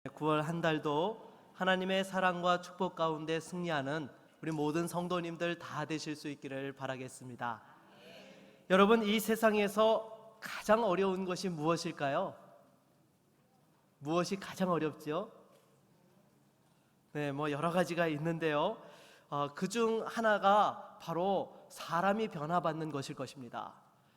9월 한 달도 하나님의 사랑과 축복 가운데 승리하는 우리 모든 성도님들 다 되실 수 있기를 바라겠습니다. 여러분, 이 세상에서 가장 어려운 것이 무엇일까요? 무엇이 가장 어렵죠? 여러 가지가 있는데요. 그중 하나가 바로 사람이 변화받는 것일 것입니다.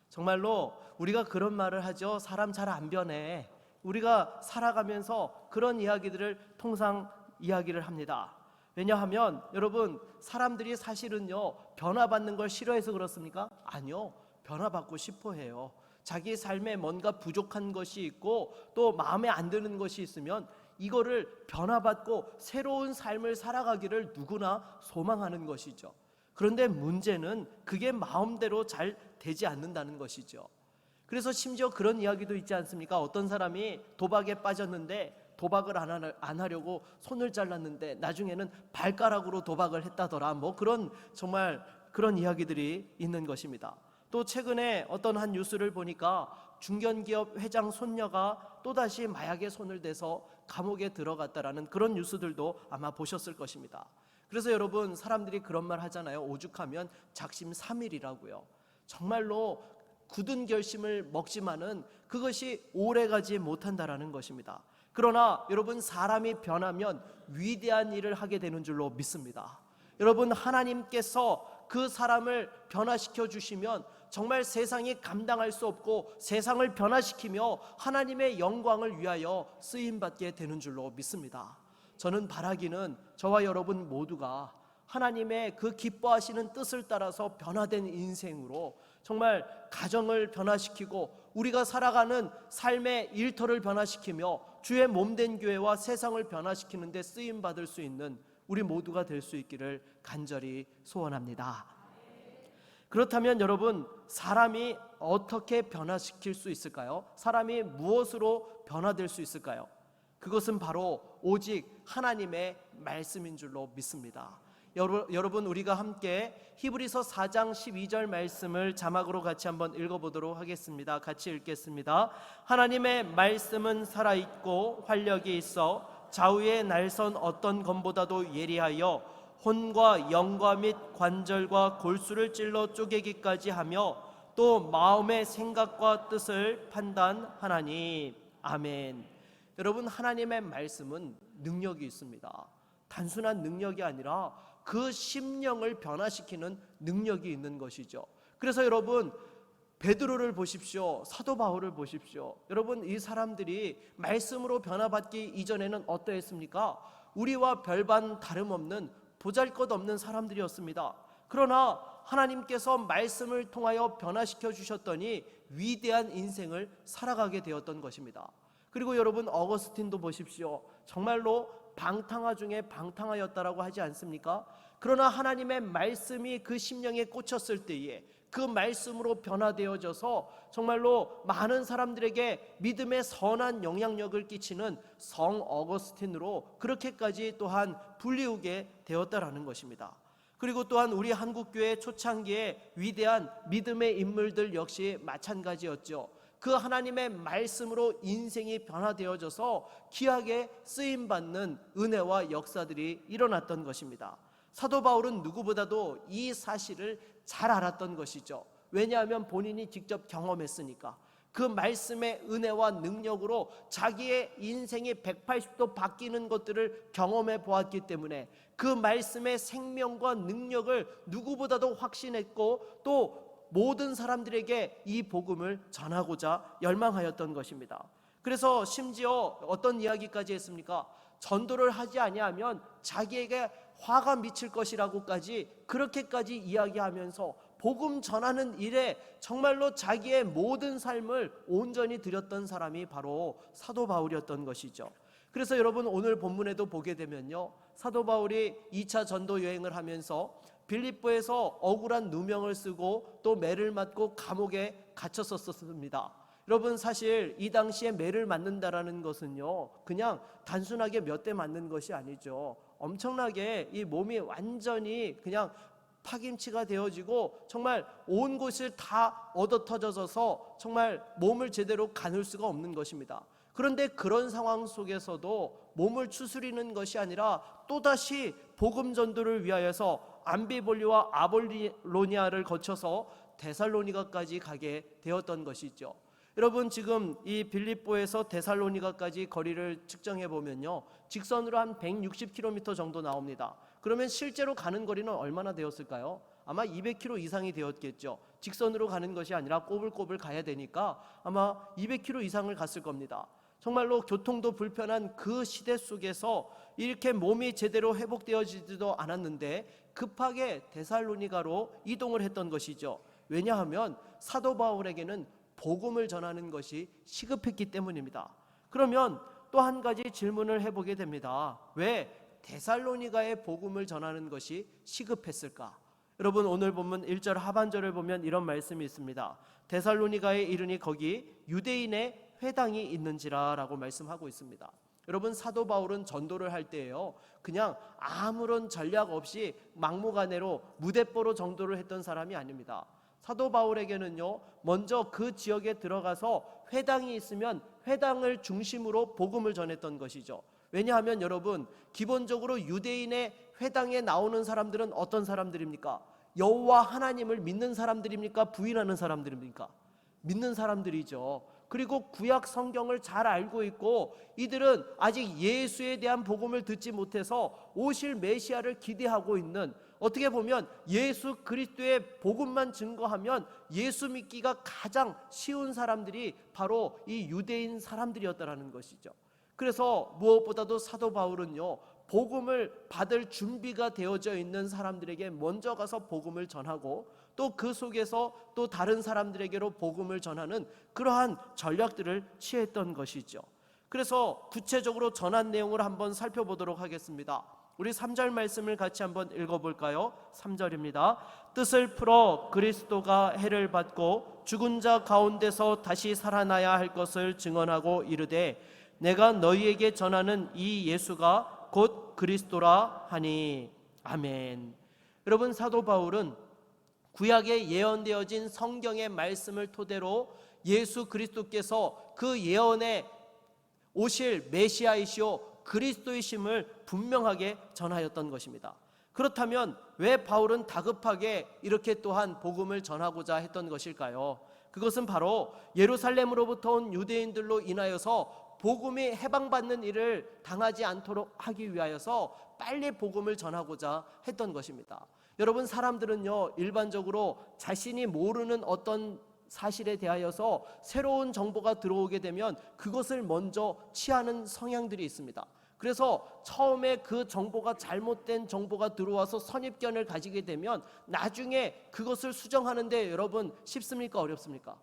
정말로 우리가 그런 말을 하죠. 사람 잘 안 변해. 우리가 살아가면서 그런 이야기들을 통상 이야기를 합니다. 왜냐하면 여러분, 사람들이 사실은요, 변화받는 걸 싫어해서 그렇습니까? 아니요, 변화받고 싶어 해요. 자기 삶에 뭔가 부족한 것이 있고 또 마음에 안 드는 것이 있으면 이거를 변화받고 새로운 삶을 살아가기를 누구나 소망하는 것이죠. 그런데 문제는 그게 마음대로 잘 되지 않는다는 것이죠. 그래서 심지어 그런 이야기도 있지 않습니까? 어떤 사람이 도박에 빠졌는데 도박을 안 하려고 손을 잘랐는데 나중에는 발가락으로 도박을 했다더라. 정말 그런 이야기들이 있는 것입니다. 또 최근에 어떤 한 뉴스를 보니까 중견기업 회장 손녀가 또다시 마약에 손을 대서 감옥에 들어갔다라는 그런 뉴스들도 아마 보셨을 것입니다. 그래서 여러분, 사람들이 그런 말 하잖아요. 오죽하면 작심삼일이라고요. 정말로 굳은 결심을 먹지만은 그것이 오래가지 못한다라는 것입니다. 그러나 여러분, 사람이 변하면 위대한 일을 하게 되는 줄로 믿습니다. 여러분, 하나님께서 그 사람을 변화시켜 주시면 정말 세상이 감당할 수 없고 세상을 변화시키며 하나님의 영광을 위하여 쓰임받게 되는 줄로 믿습니다. 저는 바라기는 저와 여러분 모두가 하나님의 그 기뻐하시는 뜻을 따라서 변화된 인생으로 정말 가정을 변화시키고 우리가 살아가는 삶의 일터를 변화시키며 주의 몸된 교회와 세상을 변화시키는 데 쓰임받을 수 있는 우리 모두가 될 수 있기를 간절히 소원합니다. 그렇다면 여러분, 사람이 어떻게 변화시킬 수 있을까요? 사람이 무엇으로 변화될 수 있을까요? 그것은 바로 오직 하나님의 말씀인 줄로 믿습니다. 여러분, 우리가 함께 히브리서 4장 12절 말씀을 자막으로 같이 한번 읽어보도록 하겠습니다. 같이 읽겠습니다. 하나님의 말씀은 살아있고 활력이 있어 좌우의 날선 어떤 검보다도 예리하여 혼과 영과 및 관절과 골수를 찔러 쪼개기까지 하며 또 마음의 생각과 뜻을 판단하나니. 아멘. 여러분, 하나님의 말씀은 능력이 있습니다. 단순한 능력이 아니라 그 심령을 변화시키는 능력이 있는 것이죠. 그래서 여러분, 베드로를 보십시오. 사도 바울을 보십시오. 여러분, 이 사람들이 말씀으로 변화받기 이전에는 어떠했습니까? 우리와 별반 다름없는 보잘것없는 사람들이었습니다. 그러나 하나님께서 말씀을 통하여 변화시켜 주셨더니 위대한 인생을 살아가게 되었던 것입니다. 그리고 여러분, 어거스틴도 보십시오. 정말로 방탕하 중에 방탕하였다라고 하지 않습니까? 그러나 하나님의 말씀이 그 심령에 꽂혔을 때에 그 말씀으로 변화되어져서 정말로 많은 사람들에게 믿음의 선한 영향력을 끼치는 성 어거스틴으로 그렇게까지 또한 불리우게 되었다라는 것입니다. 그리고 또한 우리 한국교회 초창기에 위대한 믿음의 인물들 역시 마찬가지였죠. 그 하나님의 말씀으로 인생이 변화되어져서 귀하게 쓰임받는 은혜와 역사들이 일어났던 것입니다. 사도 바울은 누구보다도 이 사실을 잘 알았던 것이죠. 왜냐하면 본인이 직접 경험했으니까. 그 말씀의 은혜와 능력으로 자기의 인생이 180도 바뀌는 것들을 경험해 보았기 때문에 그 말씀의 생명과 능력을 누구보다도 확신했고 또 모든 사람들에게 이 복음을 전하고자 열망하였던 것입니다. 그래서 심지어 어떤 이야기까지 했습니까? 전도를 하지 아니하면 자기에게 화가 미칠 것이라고까지 그렇게까지 이야기하면서 복음 전하는 일에 정말로 자기의 모든 삶을 온전히 드렸던 사람이 바로 사도 바울이었던 것이죠. 그래서 여러분, 오늘 본문에도 보게 되면요, 사도 바울이 2차 전도 여행을 하면서 빌립보에서 억울한 누명을 쓰고 또 매를 맞고 감옥에 갇혔었습니다. 여러분, 사실 이 당시에 매를 맞는다라는 것은요, 그냥 단순하게 몇 대 맞는 것이 아니죠. 엄청나게 이 몸이 완전히 그냥 파김치가 되어지고 정말 온 곳을 다 얻어터져서 정말 몸을 제대로 가눌 수가 없는 것입니다. 그런데 그런 상황 속에서도 몸을 추스리는 것이 아니라 또다시 복음 전도를 위하여서 암비볼리와 아볼로니아를 거쳐서 데살로니가까지 가게 되었던 것이죠. 여러분, 지금 이 빌립보에서 데살로니가까지 거리를 측정해 보면요, 직선으로 한 160km 정도 나옵니다. 그러면 실제로 가는 거리는 얼마나 되었을까요? 아마 200km 이상이 되었겠죠. 직선으로 가는 것이 아니라 꼬불꼬불 가야 되니까 아마 200km 이상을 갔을 겁니다. 정말로 교통도 불편한 그 시대 속에서 이렇게 몸이 제대로 회복되어지지도 않았는데 급하게 데살로니가로 이동을 했던 것이죠. 왜냐하면 사도 바울에게는 복음을 전하는 것이 시급했기 때문입니다. 그러면 또 한 가지 질문을 해보게 됩니다. 왜 데살로니가의 복음을 전하는 것이 시급했을까? 여러분, 오늘 본문 1절 하반절을 보면 이런 말씀이 있습니다. 데살로니가에 이르니 거기 유대인의 회당이 있는지라 라고 말씀하고 있습니다. 여러분, 사도 바울은 전도를 할 때에요, 그냥 아무런 전략 없이 막무가내로 무대뽀로 전도를 했던 사람이 아닙니다. 사도 바울에게는요, 먼저 그 지역에 들어가서 회당이 있으면 회당을 중심으로 복음을 전했던 것이죠. 왜냐하면 여러분, 기본적으로 유대인의 회당에 나오는 사람들은 어떤 사람들입니까? 여호와 하나님을 믿는 사람들입니까? 부인하는 사람들입니까? 믿는 사람들이죠. 그리고 구약 성경을 잘 알고 있고 이들은 아직 예수에 대한 복음을 듣지 못해서 오실 메시아를 기대하고 있는, 어떻게 보면 예수 그리스도의 복음만 증거하면 예수 믿기가 가장 쉬운 사람들이 바로 이 유대인 사람들이었다라는 것이죠. 그래서 무엇보다도 사도 바울은요, 복음을 받을 준비가 되어져 있는 사람들에게 먼저 가서 복음을 전하고 또 그 속에서 또 다른 사람들에게로 복음을 전하는 그러한 전략들을 취했던 것이죠. 그래서 구체적으로 전한 내용을 한번 살펴보도록 하겠습니다. 우리 3절 말씀을 같이 한번 읽어볼까요? 3절입니다. 뜻을 풀어 그리스도가 해를 받고 죽은 자 가운데서 다시 살아나야 할 것을 증언하고 이르되 내가 너희에게 전하는 이 예수가 곧 그리스도라 하니. 아멘. 여러분, 사도 바울은 구약에 예언되어진 성경의 말씀을 토대로 예수 그리스도께서 그 예언에 오실 메시아이시오 그리스도이심을 분명하게 전하였던 것입니다. 그렇다면 왜 바울은 다급하게 이렇게 또한 복음을 전하고자 했던 것일까요? 그것은 바로 예루살렘으로부터 온 유대인들로 인하여서 복음이 해방받는 일을 당하지 않도록 하기 위하여서 빨리 복음을 전하고자 했던 것입니다. 여러분, 사람들은요, 일반적으로 자신이 모르는 어떤 사실에 대하여서 새로운 정보가 들어오게 되면 그것을 먼저 취하는 성향들이 있습니다. 그래서 처음에 그 정보가 잘못된 정보가 들어와서 선입견을 가지게 되면 나중에 그것을 수정하는데 여러분 쉽습니까? 어렵습니까?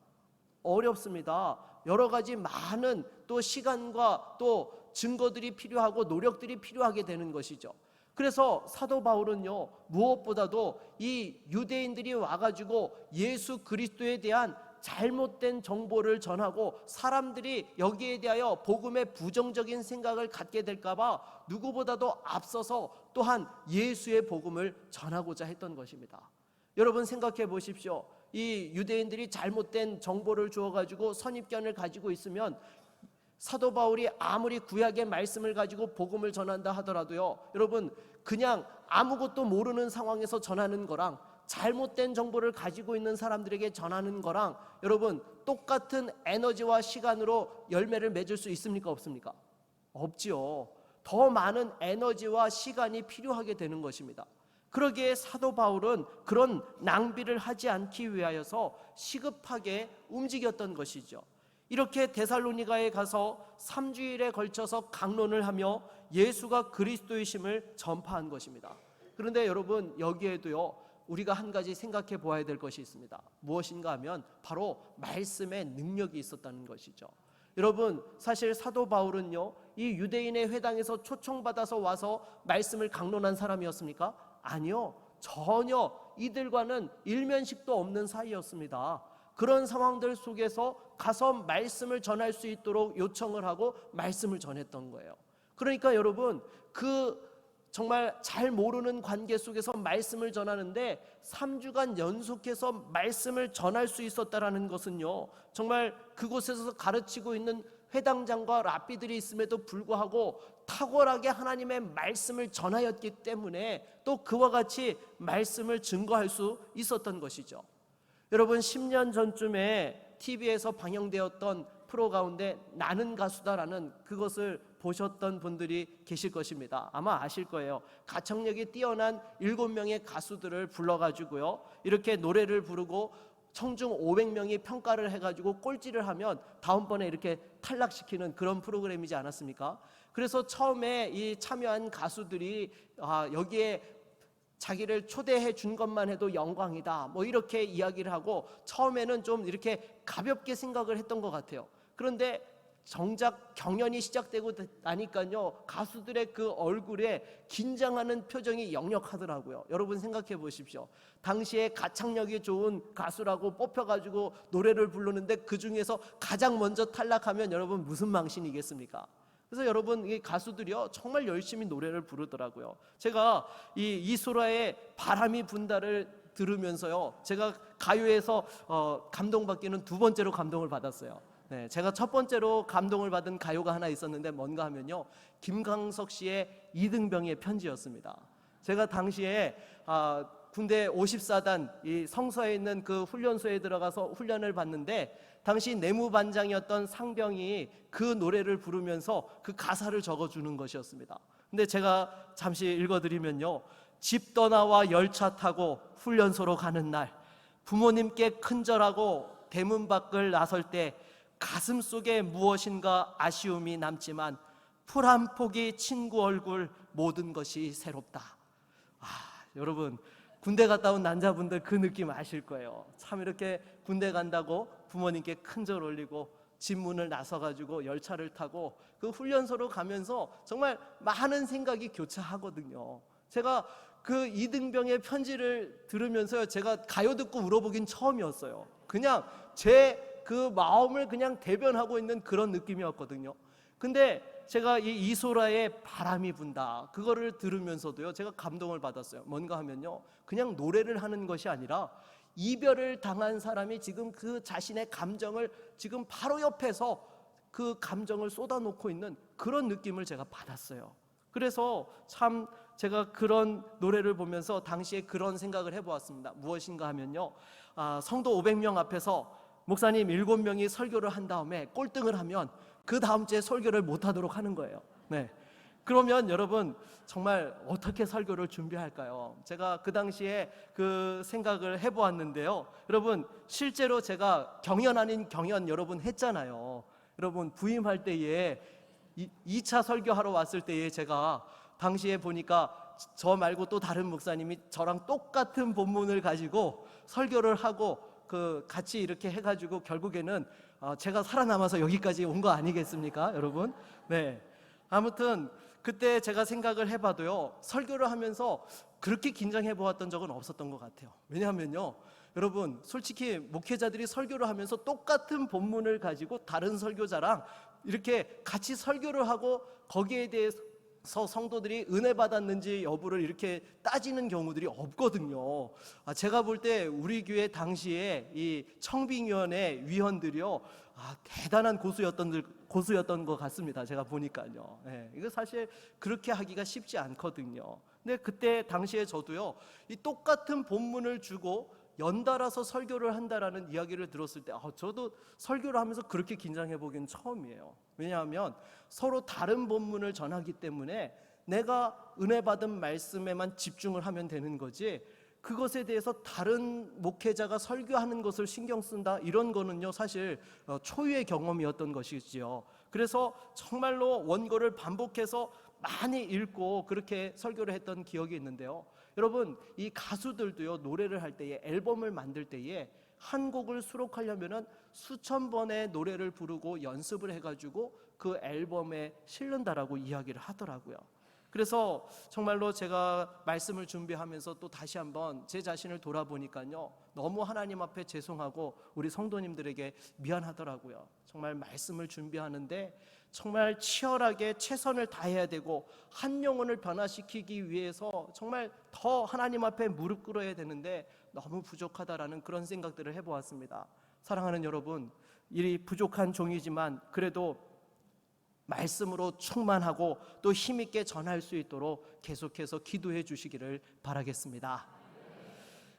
어렵습니다. 여러 가지 많은 또 시간과 또 증거들이 필요하고 노력들이 필요하게 되는 것이죠. 그래서 사도 바울은요, 무엇보다도 이 유대인들이 와가지고 예수 그리스도에 대한 잘못된 정보를 전하고 사람들이 여기에 대하여 복음의 부정적인 생각을 갖게 될까봐 누구보다도 앞서서 또한 예수의 복음을 전하고자 했던 것입니다. 여러분, 생각해 보십시오. 이 유대인들이 잘못된 정보를 주어가지고 선입견을 가지고 있으면 사도 바울이 아무리 구약의 말씀을 가지고 복음을 전한다 하더라도요, 여러분, 그냥 아무것도 모르는 상황에서 전하는 거랑 잘못된 정보를 가지고 있는 사람들에게 전하는 거랑 여러분 똑같은 에너지와 시간으로 열매를 맺을 수 있습니까? 없습니까? 없지요. 더 많은 에너지와 시간이 필요하게 되는 것입니다. 그러기에 사도 바울은 그런 낭비를 하지 않기 위하여서 시급하게 움직였던 것이죠. 이렇게 데살로니가에 가서 3주일에 걸쳐서 강론을 하며 예수가 그리스도이심을 전파한 것입니다. 그런데 여러분, 여기에도요, 우리가 한 가지 생각해 보아야 될 것이 있습니다. 무엇인가 하면 바로 말씀의 능력이 있었다는 것이죠. 여러분, 사실 사도 바울은요, 이 유대인의 회당에서 초청받아서 와서 말씀을 강론한 사람이었습니까? 아니요, 전혀 이들과는 일면식도 없는 사이였습니다. 그런 상황들 속에서 가서 말씀을 전할 수 있도록 요청을 하고 말씀을 전했던 거예요. 그러니까 여러분, 그 정말 잘 모르는 관계 속에서 말씀을 전하는데 3주간 연속해서 말씀을 전할 수 있었다라는 것은요, 정말 그곳에서 가르치고 있는 회당장과 랍비들이 있음에도 불구하고 탁월하게 하나님의 말씀을 전하였기 때문에 또 그와 같이 말씀을 증거할 수 있었던 것이죠. 여러분, 10년 전쯤에 TV에서 방영되었던 프로 가운데 나는 가수다라는 그것을 보셨던 분들이 계실 것입니다. 아마 아실 거예요. 가창력이 뛰어난 7명의 가수들을 불러가지고요, 이렇게 노래를 부르고 청중 500명이 평가를 해가지고 꼴찌를 하면 다음번에 이렇게 탈락시키는 그런 프로그램이지 않았습니까? 그래서 처음에 이 참여한 가수들이 여기에 자기를 초대해 준 것만 해도 영광이다, 뭐 이렇게 이야기를 하고 처음에는 좀 이렇게 가볍게 생각을 했던 것 같아요. 그런데 정작 경연이 시작되고 나니까요, 가수들의 그 얼굴에 긴장하는 표정이 역력하더라고요. 여러분 생각해 보십시오. 당시에 가창력이 좋은 가수라고 뽑혀가지고 노래를 부르는데 그 중에서 가장 먼저 탈락하면 여러분 무슨 망신이겠습니까? 그래서 여러분, 이 가수들이요 정말 열심히 노래를 부르더라고요. 제가 이 이소라의 바람이 분다를 들으면서요, 제가 가요에서 감동받기는 두 번째로 감동을 받았어요. 네, 제가 첫 번째로 감동을 받은 가요가 하나 있었는데 뭔가 하면요, 김광석 씨의 이등병의 편지였습니다. 제가 당시에 군대 54단 이 성서에 있는 그 훈련소에 들어가서 훈련을 받는데, 당시 내무반장이었던 상병이 그 노래를 부르면서 그 가사를 적어주는 것이었습니다. 근데 제가 잠시 읽어드리면요, 집 떠나와 열차 타고 훈련소로 가는 날, 부모님께 큰절하고 대문 밖을 나설 때 가슴 속에 무엇인가 아쉬움이 남지만 풀 한 포기 친구 얼굴 모든 것이 새롭다. 여러분, 군대 갔다 온 남자분들 그 느낌 아실 거예요. 참 이렇게 군대 간다고 부모님께 큰절 올리고 집 문을 나서가지고 열차를 타고 그 훈련소로 가면서 정말 많은 생각이 교차하거든요. 제가 그 이등병의 편지를 들으면서요, 제가 가요 듣고 울어보긴 처음이었어요. 그냥 제 그 마음을 그냥 대변하고 있는 그런 느낌이었거든요. 근데 제가 이 이소라의 바람이 분다 그거를 들으면서도요, 제가 감동을 받았어요. 뭔가 하면요, 그냥 노래를 하는 것이 아니라 이별을 당한 사람이 지금 그 자신의 감정을 지금 바로 옆에서 그 감정을 쏟아놓고 있는 그런 느낌을 제가 받았어요. 그래서 참 제가 그런 노래를 보면서 당시에 그런 생각을 해보았습니다. 무엇인가 하면요, 성도 500명 앞에서 목사님 7명이 설교를 한 다음에 꼴등을 하면 그 다음 주에 설교를 못하도록 하는 거예요. 네. 그러면 여러분 정말 어떻게 설교를 준비할까요? 제가 그 당시에 그 생각을 해보았는데요, 여러분 실제로 제가 경연 아닌 경연 여러분 했잖아요. 여러분 부임할 때에 2차 설교하러 왔을 때에 제가 당시에 보니까 저 말고 또 다른 목사님이 저랑 똑같은 본문을 가지고 설교를 하고 그 같이 이렇게 해가지고 결국에는 제가 살아남아서 여기까지 온 거 아니겠습니까, 여러분? 네. 아무튼 그때 제가 생각을 해봐도요, 설교를 하면서 그렇게 긴장해 보았던 적은 없었던 것 같아요. 왜냐하면요, 여러분 솔직히 목회자들이 설교를 하면서 똑같은 본문을 가지고 다른 설교자랑 이렇게 같이 설교를 하고 거기에 대해서 성도들이 은혜 받았는지 여부를 이렇게 따지는 경우들이 없거든요. 제가 볼 때 우리 교회 당시에 이 청빙위원회 위원들이요, 대단한 고수였던 것 같습니다. 제가 보니까요. 네, 이거 사실 그렇게 하기가 쉽지 않거든요. 근데 그때 당시에 저도요, 이 똑같은 본문을 주고 연달아서 설교를 한다라는 이야기를 들었을 때 저도 설교를 하면서 그렇게 긴장해 보기는 처음이에요. 왜냐하면 서로 다른 본문을 전하기 때문에 내가 은혜 받은 말씀에만 집중을 하면 되는 거지, 그것에 대해서 다른 목회자가 설교하는 것을 신경 쓴다 이런 거는요, 사실 초유의 경험이었던 것이지요. 그래서 정말로 원고를 반복해서 많이 읽고 그렇게 설교를 했던 기억이 있는데요, 여러분 이 가수들도요, 노래를 할 때에 앨범을 만들 때에 한 곡을 수록하려면은 수천 번의 노래를 부르고 연습을 해가지고 그 앨범에 실른다라고 이야기를 하더라고요. 그래서 정말로 제가 말씀을 준비하면서 또 다시 한번 제 자신을 돌아보니까요, 너무 하나님 앞에 죄송하고 우리 성도님들에게 미안하더라고요. 정말 말씀을 준비하는데 정말 치열하게 최선을 다해야 되고 한 영혼을 변화시키기 위해서 정말 더 하나님 앞에 무릎 꿇어야 되는데 너무 부족하다라는 그런 생각들을 해보았습니다. 사랑하는 여러분, 이 부족한 종이지만 그래도 말씀으로 충만하고 또 힘있게 전할 수 있도록 계속해서 기도해 주시기를 바라겠습니다.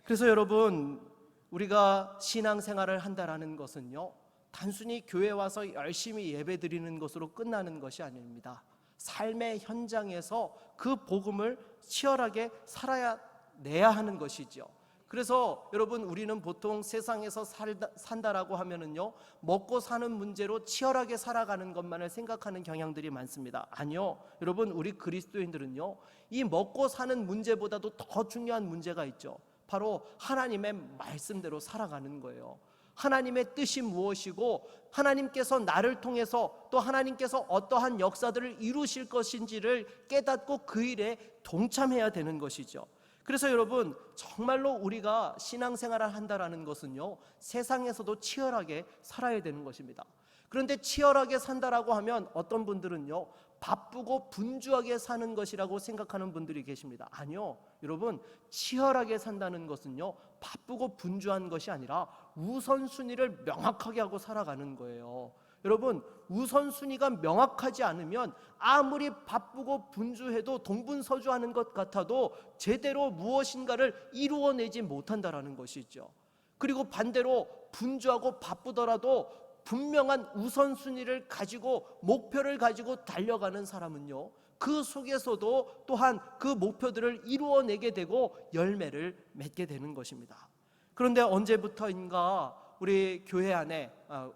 그래서 여러분, 우리가 신앙생활을 한다라는 것은요, 단순히 교회 와서 열심히 예배 드리는 것으로 끝나는 것이 아닙니다. 삶의 현장에서 그 복음을 치열하게 살아내야 하는 것이죠. 그래서 여러분, 우리는 보통 세상에서 산다라고 하면은요, 먹고 사는 문제로 치열하게 살아가는 것만을 생각하는 경향들이 많습니다. 아니요, 여러분, 우리 그리스도인들은요, 이 먹고 사는 문제보다도 더 중요한 문제가 있죠. 바로 하나님의 말씀대로 살아가는 거예요. 하나님의 뜻이 무엇이고 하나님께서 나를 통해서 또 하나님께서 어떠한 역사들을 이루실 것인지를 깨닫고 그 일에 동참해야 되는 것이죠. 그래서 여러분, 정말로 우리가 신앙생활을 한다라는 것은요, 세상에서도 치열하게 살아야 되는 것입니다. 그런데 치열하게 산다라고 하면 어떤 분들은요, 바쁘고 분주하게 사는 것이라고 생각하는 분들이 계십니다. 아니요, 여러분, 치열하게 산다는 것은요, 바쁘고 분주한 것이 아니라 우선순위를 명확하게 하고 살아가는 거예요. 여러분, 우선순위가 명확하지 않으면 아무리 바쁘고 분주해도 동분서주하는 것 같아도 제대로 무엇인가를 이루어내지 못한다라는 것이죠. 그리고 반대로 분주하고 바쁘더라도 분명한 우선순위를 가지고 목표를 가지고 달려가는 사람은요, 그 속에서도 또한 그 목표들을 이루어내게 되고 열매를 맺게 되는 것입니다. 그런데 언제부터인가 우리 교회 안에,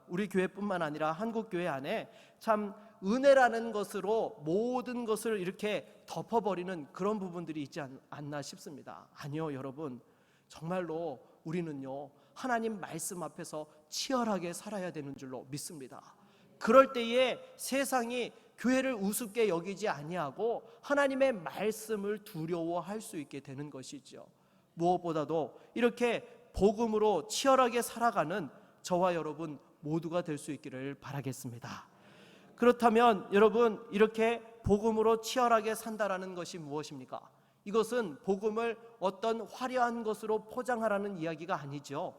우리 교회뿐만 아니라 한국 교회 안에 참 은혜라는 것으로 모든 것을 이렇게 덮어버리는 그런 부분들이 있지 않나 싶습니다. 아니요, 여러분, 정말로 우리는요, 하나님 말씀 앞에서 치열하게 살아야 되는 줄로 믿습니다. 그럴 때에 세상이 교회를 우습게 여기지 아니하고 하나님의 말씀을 두려워할 수 있게 되는 것이죠. 무엇보다도 이렇게 복음으로 치열하게 살아가는 저와 여러분 모두가 될 수 있기를 바라겠습니다. 그렇다면 여러분, 이렇게 복음으로 치열하게 산다라는 것이 무엇입니까? 이것은 복음을 어떤 화려한 것으로 포장하라는 이야기가 아니죠.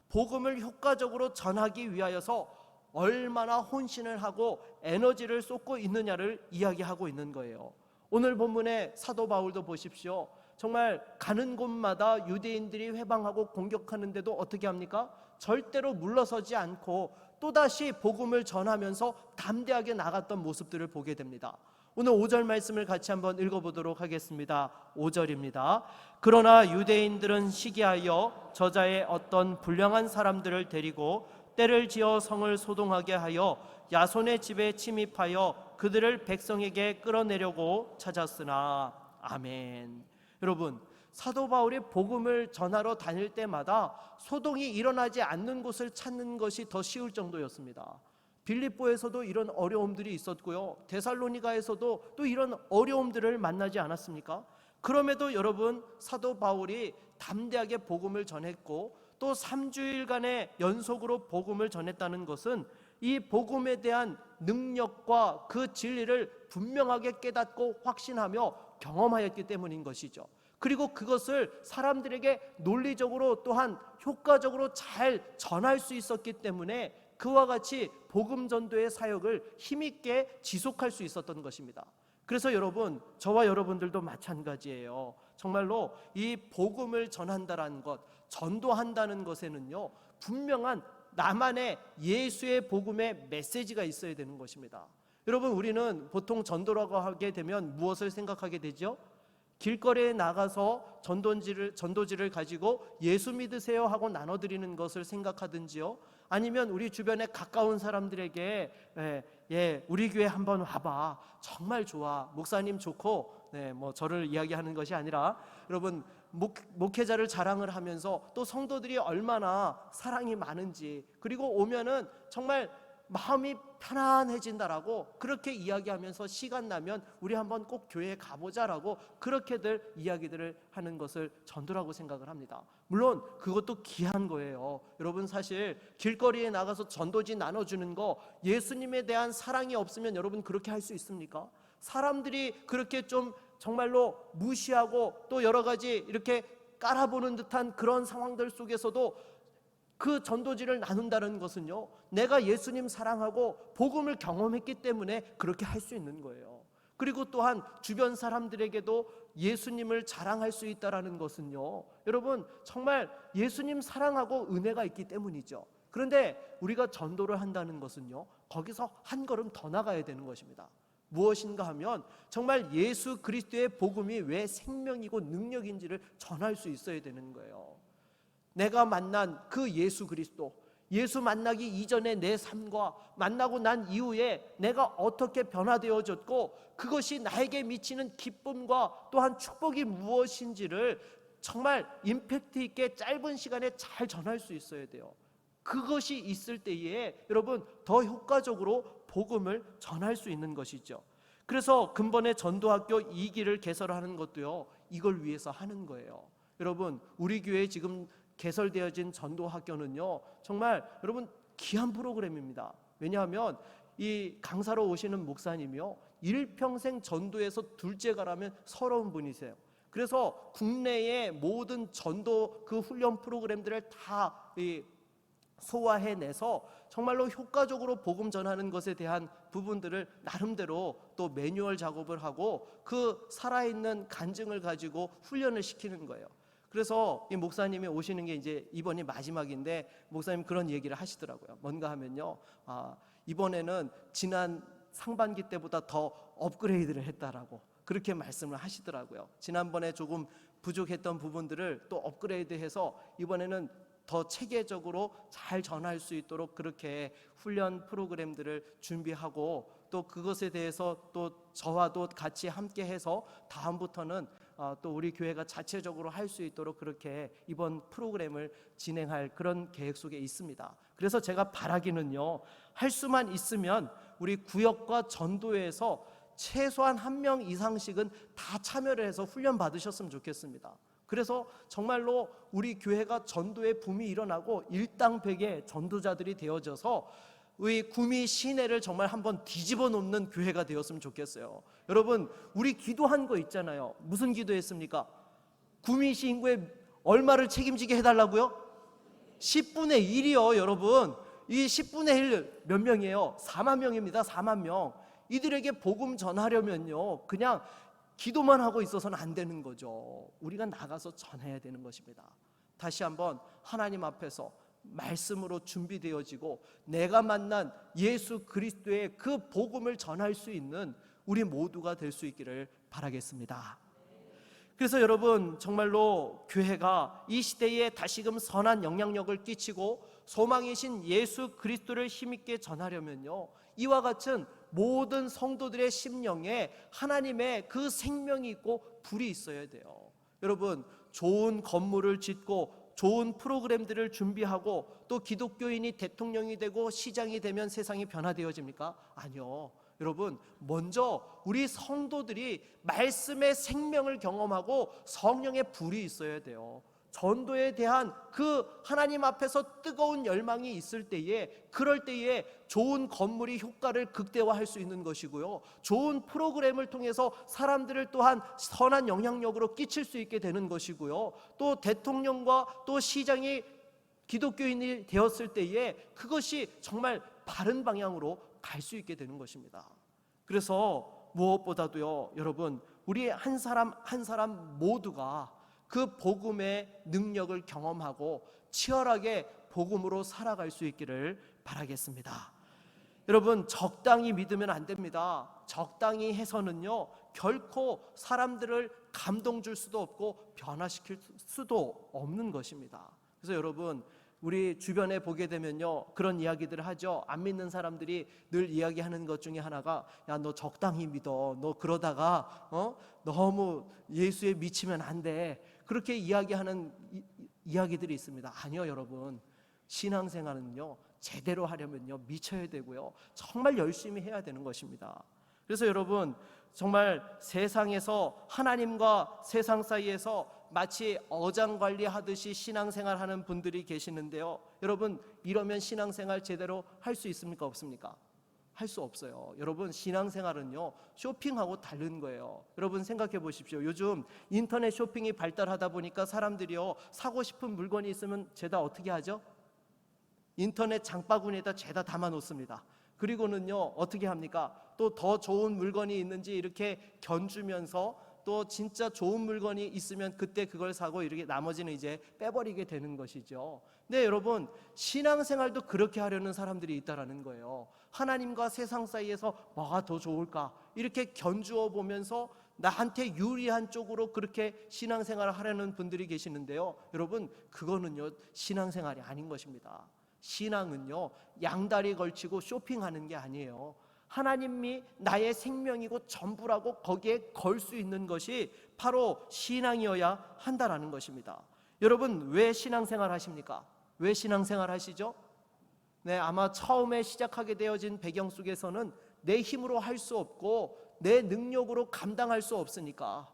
복음을 효과적으로 전하기 위하여서 얼마나 혼신을 하고 에너지를 쏟고 있느냐를 이야기하고 있는 거예요. 오늘 본문의 사도 바울도 보십시오. 정말 가는 곳마다 유대인들이 회방하고 공격하는데도 어떻게 합니까? 절대로 물러서지 않고 또다시 복음을 전하면서 담대하게 나갔던 모습들을 보게 됩니다. 오늘 5절 말씀을 같이 한번 읽어보도록 하겠습니다. 5절입니다. 그러나 유대인들은 시기하여 저자의 어떤 불량한 사람들을 데리고 때를 지어 성을 소동하게 하여 야손의 집에 침입하여 그들을 백성에게 끌어내려고 찾았으나. 아멘. 여러분, 사도 바울이 복음을 전하러 다닐 때마다 소동이 일어나지 않는 곳을 찾는 것이 더 쉬울 정도였습니다. 빌립보에서도 이런 어려움들이 있었고요, 데살로니가에서도 또 이런 어려움들을 만나지 않았습니까? 그럼에도 여러분, 사도 바울이 담대하게 복음을 전했고 또 3주일간의 연속으로 복음을 전했다는 것은 이 복음에 대한 능력과 그 진리를 분명하게 깨닫고 확신하며 경험하였기 때문인 것이죠. 그리고 그것을 사람들에게 논리적으로 또한 효과적으로 잘 전할 수 있었기 때문에 그와 같이 복음 전도의 사역을 힘있게 지속할 수 있었던 것입니다. 그래서 여러분, 저와 여러분들도 마찬가지예요. 정말로 이 복음을 전한다는 것, 전도한다는 것에는요, 분명한 나만의 예수의 복음의 메시지가 있어야 되는 것입니다. 여러분, 우리는 보통 전도라고 하게 되면 무엇을 생각하게 되죠? 길거리에 나가서 전도지를 가지고 예수 믿으세요 하고 나눠드리는 것을 생각하든지요, 아니면 우리 주변에 가까운 사람들에게 우리 교회 한번 와봐, 정말 좋아, 목사님 좋고, 저를 이야기하는 것이 아니라 여러분, 목회자를 자랑을 하면서 또 성도들이 얼마나 사랑이 많은지, 그리고 오면은 정말 마음이 편안해진다라고 그렇게 이야기하면서 시간 나면 우리 한번 꼭 교회에 가보자라고 그렇게들 이야기들을 하는 것을 전도라고 생각을 합니다. 물론 그것도 귀한 거예요. 여러분, 사실 길거리에 나가서 전도지 나눠주는 거, 예수님에 대한 사랑이 없으면 여러분 그렇게 할 수 있습니까? 사람들이 그렇게 좀 정말로 무시하고 또 여러 가지 이렇게 깔아보는 듯한 그런 상황들 속에서도 그 전도지를 나눈다는 것은요, 내가 예수님 사랑하고 복음을 경험했기 때문에 그렇게 할 수 있는 거예요. 그리고 또한 주변 사람들에게도 예수님을 자랑할 수 있다는 것은요, 여러분 정말 예수님 사랑하고 은혜가 있기 때문이죠. 그런데 우리가 전도를 한다는 것은요, 거기서 한 걸음 더 나가야 되는 것입니다. 무엇인가 하면 정말 예수 그리스도의 복음이 왜 생명이고 능력인지를 전할 수 있어야 되는 거예요. 내가 만난 그 예수 그리스도, 예수 만나기 이전에 내 삶과 만나고 난 이후에 내가 어떻게 변화되어졌고 그것이 나에게 미치는 기쁨과 또한 축복이 무엇인지를 정말 임팩트 있게 짧은 시간에 잘 전할 수 있어야 돼요. 그것이 있을 때에 여러분 더 효과적으로 복음을 전할 수 있는 것이죠. 그래서 근본의 전도학교 2기를 개설하는 것도요, 이걸 위해서 하는 거예요. 여러분 우리 교회에 지금 개설되어진 전도학교는요, 정말 여러분 귀한 프로그램입니다. 왜냐하면 이 강사로 오시는 목사님이요, 일평생 전도에서 둘째가라면 서러운 분이세요. 그래서 국내의 모든 전도 그 훈련 프로그램들을 다 소화해내서 정말로 효과적으로 복음 전하는 것에 대한 부분들을 나름대로 또 매뉴얼 작업을 하고 그 살아있는 간증을 가지고 훈련을 시키는 거예요. 그래서 이 목사님이 오시는 게 이제 이번이 마지막인데 목사님 그런 얘기를 하시더라고요. 뭔가 하면요, 이번에는 지난 상반기 때보다 더 업그레이드를 했다라고 그렇게 말씀을 하시더라고요. 지난번에 조금 부족했던 부분들을 또 업그레이드해서 이번에는 더 체계적으로 잘 전할 수 있도록 그렇게 훈련 프로그램들을 준비하고 또 그것에 대해서 또 저와도 같이 함께 해서 다음부터는 또 우리 교회가 자체적으로 할 수 있도록 그렇게 이번 프로그램을 진행할 그런 계획 속에 있습니다. 그래서 제가 바라기는요, 할 수만 있으면 우리 구역과 전도회에서 최소한 1명 이상씩은 다 참여를 해서 훈련 받으셨으면 좋겠습니다. 그래서 정말로 우리 교회가 전도의 붐이 일어나고 일당백의 전도자들이 되어져서 우리 구미 시내를 정말 한번 뒤집어 놓는 교회가 되었으면 좋겠어요. 여러분 우리 기도한 거 있잖아요. 무슨 기도했습니까? 구미시 인구의 얼마를 책임지게 해달라고요? 10분의 1이요. 여러분 이 10분의 1 몇 명이에요? 4만 명입니다. 4만 명. 이들에게 복음 전하려면요, 그냥 기도만 하고 있어서는 안 되는 거죠. 우리가 나가서 전해야 되는 것입니다. 다시 한번 하나님 앞에서 말씀으로 준비되어지고 내가 만난 예수 그리스도의 그 복음을 전할 수 있는 우리 모두가 될 수 있기를 바라겠습니다. 그래서 여러분 정말로 교회가 이 시대에 다시금 선한 영향력을 끼치고 소망이신 예수 그리스도를 힘있게 전하려면요, 이와 같은 모든 성도들의 심령에 하나님의 그 생명이 있고 불이 있어야 돼요. 여러분 좋은 건물을 짓고 좋은 프로그램들을 준비하고 또 기독교인이 대통령이 되고 시장이 되면 세상이 변화되어집니까? 아니요. 여러분 먼저 우리 성도들이 말씀의 생명을 경험하고 성령의 불이 있어야 돼요. 전도에 대한 그 하나님 앞에서 뜨거운 열망이 있을 때에, 그럴 때에 좋은 건물이 효과를 극대화할 수 있는 것이고요, 좋은 프로그램을 통해서 사람들을 또한 선한 영향력으로 끼칠 수 있게 되는 것이고요, 또 대통령과 또 시장이 기독교인이 되었을 때에 그것이 정말 바른 방향으로 갈 수 있게 되는 것입니다. 그래서 무엇보다도요, 여러분 우리 한 사람 한 사람 모두가 그 복음의 능력을 경험하고 치열하게 복음으로 살아갈 수 있기를 바라겠습니다. 여러분 적당히 믿으면 안 됩니다. 적당히 해서는요 결코 사람들을 감동 줄 수도 없고 변화시킬 수도 없는 것입니다. 그래서 여러분 우리 주변에 보게 되면요 그런 이야기들을 하죠. 안 믿는 사람들이 늘 이야기하는 것 중에 하나가, 야 너 적당히 믿어, 너 그러다가 너무 예수에 미치면 안 돼, 그렇게 이야기하는 이야기들이 있습니다. 아니요 여러분, 신앙생활은요 제대로 하려면요 미쳐야 되고요 정말 열심히 해야 되는 것입니다. 그래서 여러분 정말 세상에서 하나님과 세상 사이에서 마치 어장관리하듯이 신앙생활하는 분들이 계시는데요, 여러분 이러면 신앙생활 제대로 할 수 있습니까? 없습니까? 할 수 없어요. 여러분 신앙생활은요 쇼핑하고 다른 거예요. 여러분 생각해 보십시오. 요즘 인터넷 쇼핑이 발달하다 보니까 사람들이요 사고 싶은 물건이 있으면 죄다 어떻게 하죠? 인터넷 장바구니에다 죄다 담아 놓습니다. 그리고는요 어떻게 합니까? 또 더 좋은 물건이 있는지 이렇게 견주면서 또 진짜 좋은 물건이 있으면 그때 그걸 사고 이렇게 나머지는 이제 빼버리게 되는 것이죠. 네, 여러분, 신앙생활도 그렇게 하려는 사람들이 있다라는 거예요. 하나님과 세상 사이에서 뭐가 더 좋을까 이렇게 견주어 보면서 나한테 유리한 쪽으로 그렇게 신앙생활을 하려는 분들이 계시는데요, 여러분, 그거는요 신앙생활이 아닌 것입니다. 신앙은요 양다리 걸치고 쇼핑하는 게 아니에요. 하나님이 나의 생명이고 전부라고 거기에 걸 수 있는 것이 바로 신앙이어야 한다라는 것입니다. 여러분, 왜 신앙생활 하십니까? 왜 신앙생활 하시죠? 네, 아마 처음에 시작하게 되어진 배경 속에서는 내 힘으로 할 수 없고 내 능력으로 감당할 수 없으니까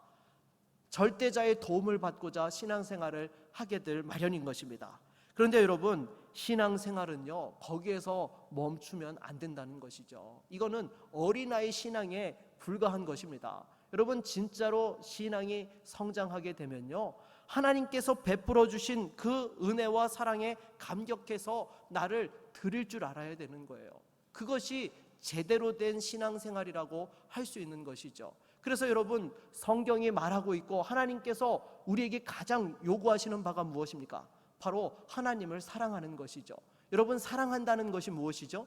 절대자의 도움을 받고자 신앙생활을 하게 될 마련인 것입니다. 그런데 여러분, 신앙생활은요 거기에서 멈추면 안 된다는 것이죠. 이거는 어린아이 신앙에 불과한 것입니다. 여러분, 진짜로 신앙이 성장하게 되면요 하나님께서 베풀어 주신 그 은혜와 사랑에 감격해서 나를 드릴 줄 알아야 되는 거예요. 그것이 제대로 된 신앙생활이라고 할 수 있는 것이죠. 그래서 여러분, 성경이 말하고 있고 하나님께서 우리에게 가장 요구하시는 바가 무엇입니까? 바로 하나님을 사랑하는 것이죠. 여러분, 사랑한다는 것이 무엇이죠?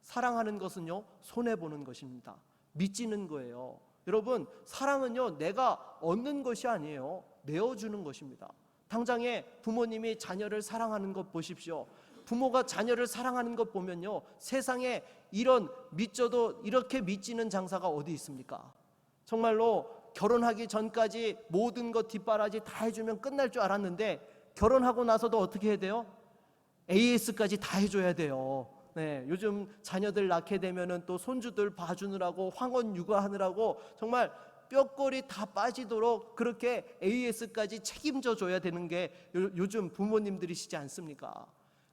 사랑하는 것은요 손해보는 것입니다. 믿지는 거예요. 여러분, 사랑은요 내가 얻는 것이 아니에요. 내어주는 것입니다. 당장에 부모님이 자녀를 사랑하는 것 보십시오. 부모가 자녀를 사랑하는 것 보면요 세상에 이런 믿져도 이렇게 믿지는 장사가 어디 있습니까? 정말로 결혼하기 전까지 모든 것 뒷바라지 다 해주면 끝날 줄 알았는데 결혼하고 나서도 어떻게 해야 돼요? AS까지 다 해줘야 돼요. 네, 요즘 자녀들 낳게 되면은 또 손주들 봐주느라고 황혼 육아하느라고 정말 뼈골이 다 빠지도록 그렇게 AS까지 책임져 줘야 되는 게 요즘 부모님들이시지 않습니까?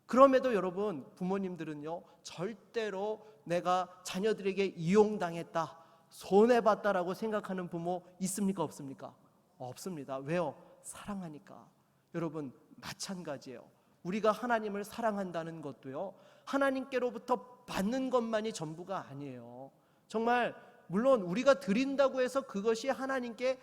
그럼에도 여러분, 부모님들은요 절대로 내가 자녀들에게 이용당했다, 손해봤다라고 생각하는 부모 있습니까? 없습니까? 없습니다. 왜요? 사랑하니까. 여러분, 마찬가지예요. 우리가 하나님을 사랑한다는 것도요 하나님께로부터 받는 것만이 전부가 아니에요. 정말 물론 우리가 드린다고 해서 그것이 하나님께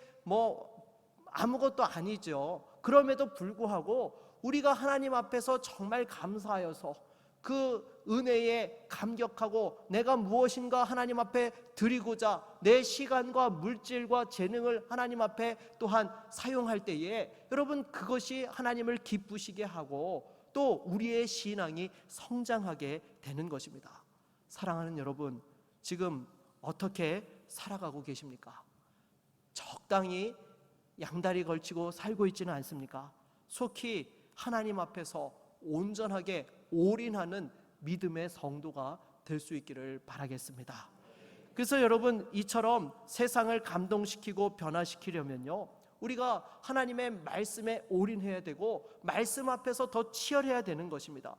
아무것도 아니죠. 그럼에도 불구하고 우리가 하나님 앞에서 정말 감사하여서 그 은혜에 감격하고 내가 무엇인가 하나님 앞에 드리고자 내 시간과 물질과 재능을 하나님 앞에 또한 사용할 때에 여러분, 그것이 하나님을 기쁘시게 하고 또 우리의 신앙이 성장하게 되는 것입니다. 사랑하는 여러분, 지금 어떻게 살아가고 계십니까? 적당히 양다리 걸치고 살고 있지는 않습니까? 속히 하나님 앞에서 온전하게 올인하는 믿음의 성도가 될 수 있기를 바라겠습니다. 그래서 여러분, 이처럼 세상을 감동시키고 변화시키려면요 우리가 하나님의 말씀에 올인해야 되고 말씀 앞에서 더 치열해야 되는 것입니다.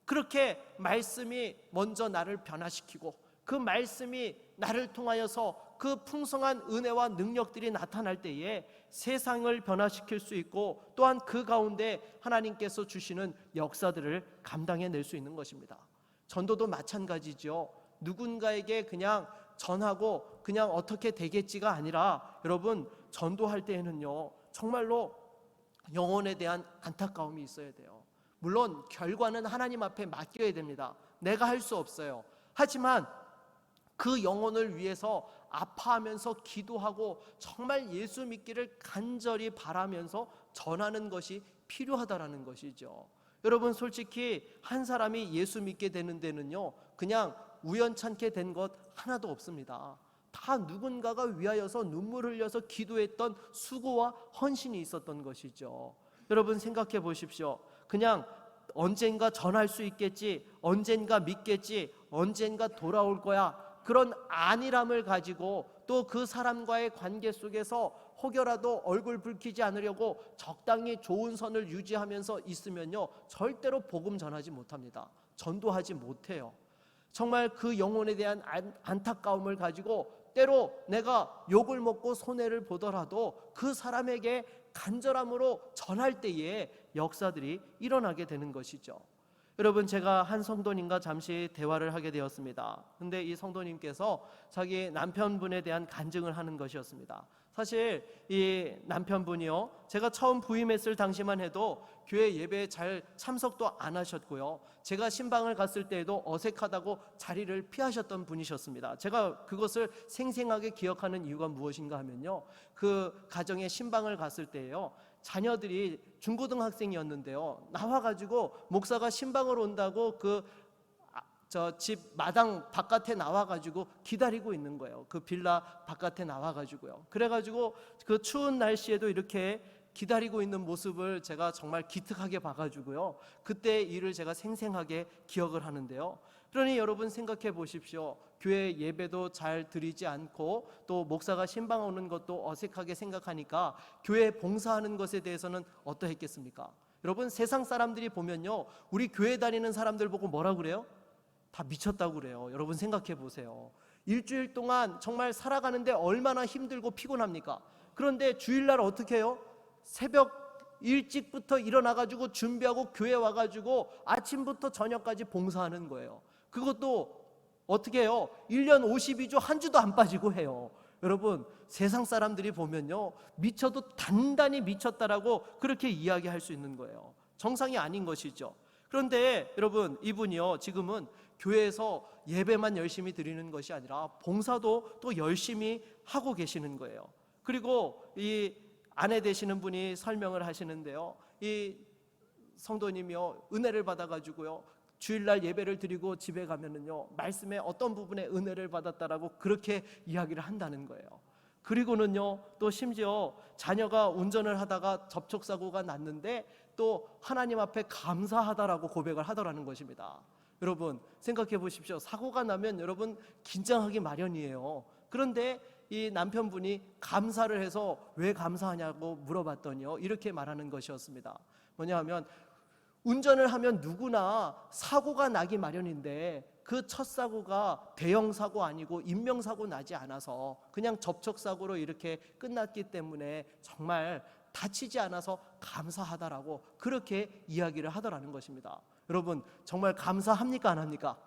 그렇게 말씀이 먼저 나를 변화시키고 그 말씀이 나를 통하여서 그 풍성한 은혜와 능력들이 나타날 때에 세상을 변화시킬 수 있고 또한 그 가운데 하나님께서 주시는 역사들을 감당해낼 수 있는 것입니다. 전도도 마찬가지죠. 누군가에게 그냥 전하고 그냥 어떻게 되겠지가 아니라 여러분, 전도할 때에는요 정말로 영혼에 대한 안타까움이 있어야 돼요. 물론 결과는 하나님 앞에 맡겨야 됩니다. 내가 할 수 없어요. 하지만 그 영혼을 위해서 아파하면서 기도하고 정말 예수 믿기를 간절히 바라면서 전하는 것이 필요하다라는 것이죠. 여러분, 솔직히 한 사람이 예수 믿게 되는 데는요 그냥 우연찮게 된 것 하나도 없습니다. 다 누군가가 위하여서 눈물 흘려서 기도했던 수고와 헌신이 있었던 것이죠. 여러분, 생각해 보십시오. 그냥 언젠가 전할 수 있겠지, 언젠가 믿겠지, 언젠가 돌아올 거야, 그런 안일함을 가지고 또 그 사람과의 관계 속에서 혹여라도 얼굴 붉히지 않으려고 적당히 좋은 선을 유지하면서 있으면요 절대로 복음 전하지 못합니다. 전도하지 못해요. 정말 그 영혼에 대한 안타까움을 가지고 때로 내가 욕을 먹고 손해를 보더라도 그 사람에게 간절함으로 전할 때에 역사들이 일어나게 되는 것이죠. 여러분, 제가 한 성도님과 잠시 대화를 하게 되었습니다. 근데 이 성도님께서 자기 남편분에 대한 간증을 하는 것이었습니다. 사실 이 남편분이요, 제가 처음 부임했을 당시만 해도 교회 예배에 잘 참석도 안 하셨고요, 제가 신방을 갔을 때에도 어색하다고 자리를 피하셨던 분이셨습니다. 제가 그것을 생생하게 기억하는 이유가 무엇인가 하면요, 그 가정에 신방을 갔을 때예요, 자녀들이 중고등학생이었는데요, 나와가지고 목사가 신방을 온다고 저 집 마당 바깥에 나와가지고 기다리고 있는 거예요. 그 빌라 바깥에 나와가지고요. 그래가지고 그 추운 날씨에도 이렇게 기다리고 있는 모습을 제가 정말 기특하게 봐가지고요, 그때 일을 제가 생생하게 기억을 하는데요. 그러니 여러분 생각해 보십시오. 교회 예배도 잘 드리지 않고 또 목사가 신방 오는 것도 어색하게 생각하니까 교회 봉사하는 것에 대해서는 어떠했겠습니까? 여러분, 세상 사람들이 보면요, 우리 교회 다니는 사람들 보고 뭐라 그래요? 다 미쳤다고 그래요. 여러분 생각해 보세요. 일주일 동안 정말 살아가는데 얼마나 힘들고 피곤합니까? 그런데 주일날 어떻게 해요? 새벽 일찍부터 일어나가지고 준비하고 교회 와가지고 아침부터 저녁까지 봉사하는 거예요. 그것도 어떻게 해요? 1년 52주 한 주도 안 빠지고 해요. 여러분, 세상 사람들이 보면요, 미쳐도 단단히 미쳤다라고 그렇게 이야기할 수 있는 거예요. 정상이 아닌 것이죠. 그런데 여러분, 이분이요, 지금은 교회에서 예배만 열심히 드리는 것이 아니라 봉사도 또 열심히 하고 계시는 거예요. 그리고 이 아내 되시는 분이 설명을 하시는데요, 이 성도님이요, 은혜를 받아가지고요, 주일날 예배를 드리고 집에 가면은요, 말씀의 어떤 부분에 은혜를 받았다라고 그렇게 이야기를 한다는 거예요. 그리고는요, 또 심지어 자녀가 운전을 하다가 접촉사고가 났는데 또 하나님 앞에 감사하다라고 고백을 하더라는 것입니다. 여러분 생각해 보십시오. 사고가 나면 여러분 긴장하기 마련이에요. 그런데 이 남편분이 감사를 해서 왜 감사하냐고 물어봤더니요, 이렇게 말하는 것이었습니다. 뭐냐 하면, 운전을 하면 누구나 사고가 나기 마련인데 그 첫 사고가 대형 사고 아니고 인명 사고 나지 않아서 그냥 접촉 사고로 이렇게 끝났기 때문에 정말 다치지 않아서 감사하다라고 그렇게 이야기를 하더라는 것입니다. 여러분 정말 감사합니까, 안 합니까?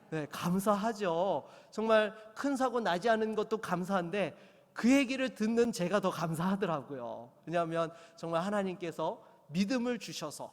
네, 감사하죠. 정말 큰 사고 나지 않은 것도 감사한데 그 얘기를 듣는 제가 더 감사하더라고요. 왜냐하면 정말 하나님께서 믿음을 주셔서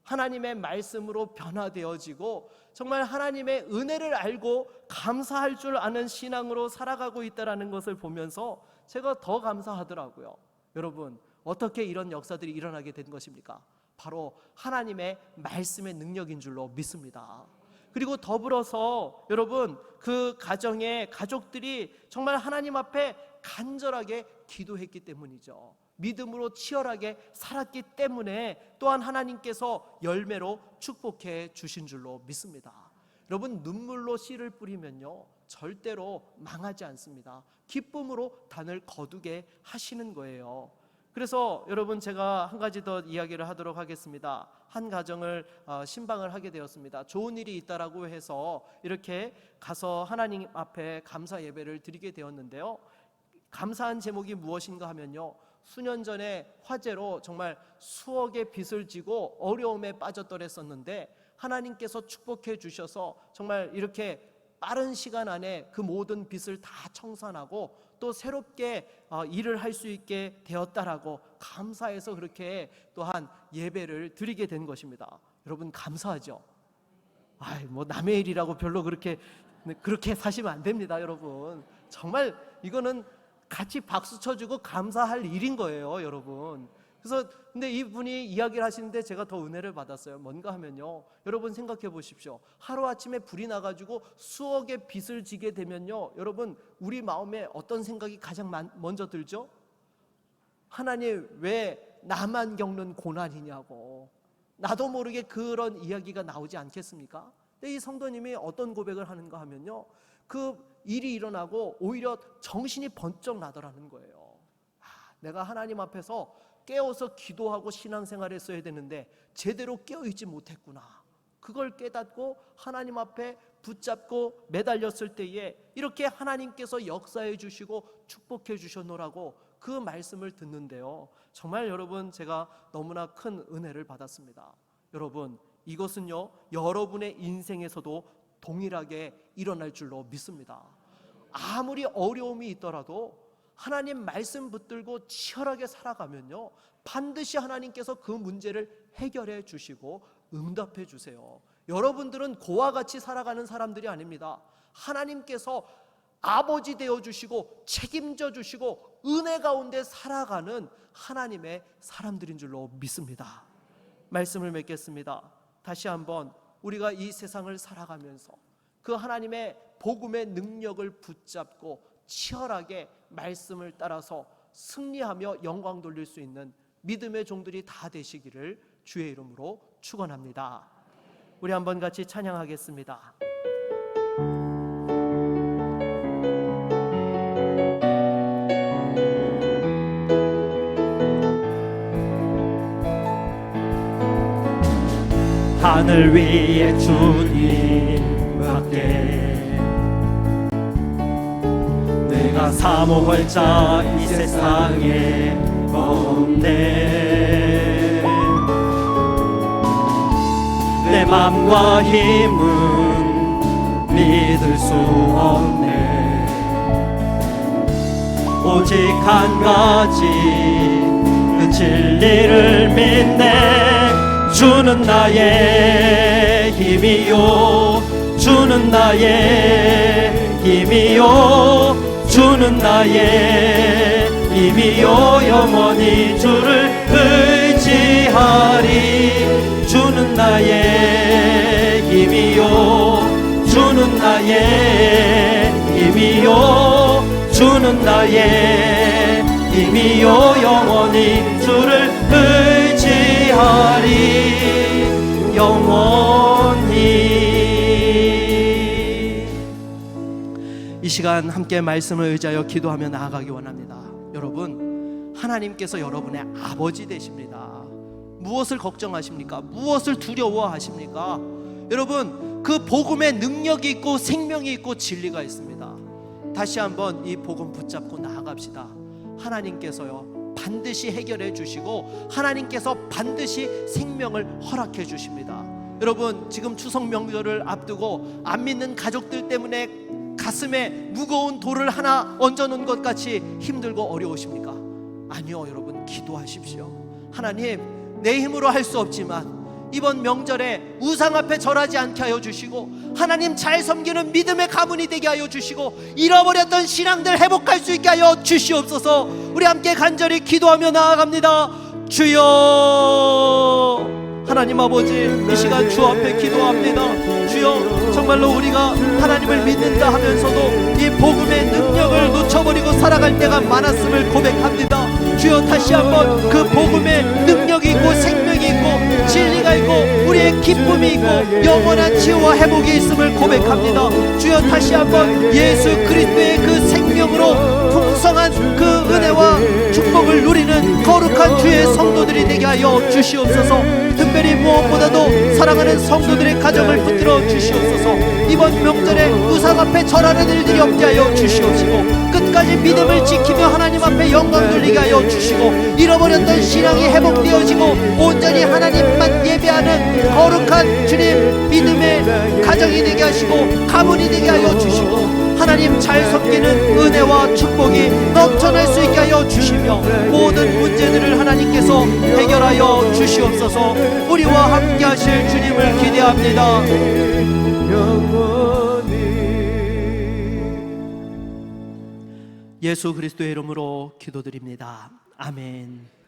하나님의 말씀으로 변화되어지고 정말 하나님의 은혜를 알고 감사할 줄 아는 신앙으로 살아가고 있다는 것을 보면서 제가 더 감사하더라고요. 여러분 어떻게 이런 역사들이 일어나게 된 것입니까? 바로 하나님의 말씀의 능력인 줄로 믿습니다. 그리고 더불어서 여러분 그 가정의 가족들이 정말 하나님 앞에 간절하게 기도했기 때문이죠. 믿음으로 치열하게 살았기 때문에 또한 하나님께서 열매로 축복해 주신 줄로 믿습니다. 여러분 눈물로 씨를 뿌리면요 절대로 망하지 않습니다. 기쁨으로 단을 거두게 하시는 거예요. 그래서 여러분 제가 한 가지 더 이야기를 하도록 하겠습니다. 한 가정을 신방을 하게 되었습니다. 좋은 일이 있다라고 해서 이렇게 가서 하나님 앞에 감사 예배를 드리게 되었는데요, 감사한 제목이 무엇인가 하면요, 수년 전에 화재로 정말 수억의 빚을 지고 어려움에 빠졌더랬었는데 하나님께서 축복해 주셔서 정말 이렇게 빠른 시간 안에 그 모든 빚을 다 청산하고 또 새롭게 일을 할 수 있게 되었다라고 감사해서 그렇게 또한 예배를 드리게 된 것입니다. 여러분 감사하죠? 뭐 남의 일이라고 별로 그렇게 사시면 안 됩니다. 여러분 정말 이거는 같이 박수 쳐주고 감사할 일인 거예요, 여러분. 그래서 근데 이분이 이야기를 하시는데 제가 더 은혜를 받았어요. 뭔가 하면요, 여러분 생각해 보십시오. 하루아침에 불이 나가지고 수억의 빚을 지게 되면요, 여러분 우리 마음에 어떤 생각이 가장 먼저 들죠? 하나님 왜 나만 겪는 고난이냐고, 나도 모르게 그런 이야기가 나오지 않겠습니까? 근데 이 성도님이 어떤 고백을 하는가 하면요, 그 일이 일어나고 오히려 정신이 번쩍 나더라는 거예요. 내가 하나님 앞에서 깨어서 기도하고 신앙생활을 했어야 되는데 제대로 깨어있지 못했구나. 그걸 깨닫고 하나님 앞에 붙잡고 매달렸을 때에 이렇게 하나님께서 역사해 주시고 축복해 주셨노라고 그 말씀을 듣는데요, 정말 여러분 제가 너무나 큰 은혜를 받았습니다. 여러분 이것은요 여러분의 인생에서도 동일하게 일어날 줄로 믿습니다. 아무리 어려움이 있더라도 하나님 말씀 붙들고 치열하게 살아가면요 반드시 하나님께서 그 문제를 해결해 주시고 응답해 주세요. 여러분들은 고와 같이 살아가는 사람들이 아닙니다. 하나님께서 아버지 되어 주시고 책임져 주시고 은혜 가운데 살아가는 하나님의 사람들인 줄로 믿습니다. 말씀을 맺겠습니다. 다시 한번 우리가 이 세상을 살아가면서 그 하나님의 복음의 능력을 붙잡고 치열하게 말씀을 따라서 승리하며 영광 돌릴 수 있는 믿음의 종들이 다 되시기를 주의 이름으로 축원합니다. 우리 한번 같이 찬양하겠습니다. 하늘 위에 주님밖에 내가 사모할 자 이 세상에 없네. 내 맘과 힘은 믿을 수 없네. 오직 한 가지 그 진리를 믿네. 주는 나의 힘이요, 주는 나의 힘이요, 주는 나의 힘이요. 영원히 주를 의지하리. 주는 나의 힘이요, 주는 나의 힘이요, 주는 나의 힘이요. 영원히 주를 의지하리. 영원히. 이 시간 함께 말씀을 의지하여 기도하며 나아가기 원합니다. 여러분, 하나님께서 여러분의 아버지 되십니다. 무엇을 걱정하십니까? 무엇을 두려워하십니까? 여러분, 그 복음에 능력이 있고 생명이 있고 진리가 있습니다. 다시 한번 이 복음 붙잡고 나아갑시다. 하나님께서요 반드시 해결해 주시고 하나님께서 반드시 생명을 허락해 주십니다. 여러분, 지금 추석 명절을 앞두고 안 믿는 가족들 때문에 가슴에 무거운 돌을 하나 얹어놓은 것 같이 힘들고 어려우십니까? 아니요, 여러분, 기도하십시오. 하나님, 내 힘으로 할 수 없지만 이번 명절에 우상 앞에 절하지 않게 하여 주시고 하나님 잘 섬기는 믿음의 가문이 되게 하여 주시고 잃어버렸던 신앙들 회복할 수 있게 하여 주시옵소서. 우리 함께 간절히 기도하며 나아갑니다. 주여, 하나님 아버지, 이 시간 주 앞에 기도합니다. 주여, 정말로 우리가 하나님을 믿는다 하면서도 이 복음의 능력을 놓쳐버리고 살아갈 때가 많았음을 고백합니다. 주여, 다시 한번 그 복음의 능력이 있고 생명이 있고 진리가 있고 우리의 기쁨이 있고 영원한 치유와 회복이 있음을 고백합니다. 주여, 다시 한번 예수 그리스도의 그 생명으로 풍성한 그 은혜와 축복을 누리는 거룩한 주의 성도들이 되게 하여 주시옵소서. 특별히 무엇보다도 사랑하는 성도들의 가정을 붙들어 주시옵소서. 이번 명절에 우상 앞에 절하는 일들이 없게 하여 주시옵시고 끝까지 믿음을 지키며 하나님 앞에 영광 돌리게 하여 주시고 잃어버렸던 신앙이 회복되어지고 온전히 하나님만 예배하는 거룩한 주님 믿음의 가정이 되게 하시고 가문이 되게 하여 주시고 하나님 잘 섬기는 은혜와 축복이 넘쳐날 수 있게 하여 주시며 모든 문제들을 하나님께서 해결하여 주시옵소서. 우리와 함께 하실 주님을 기대합니다. 예수 그리스도의 이름으로 기도드립니다. 아멘.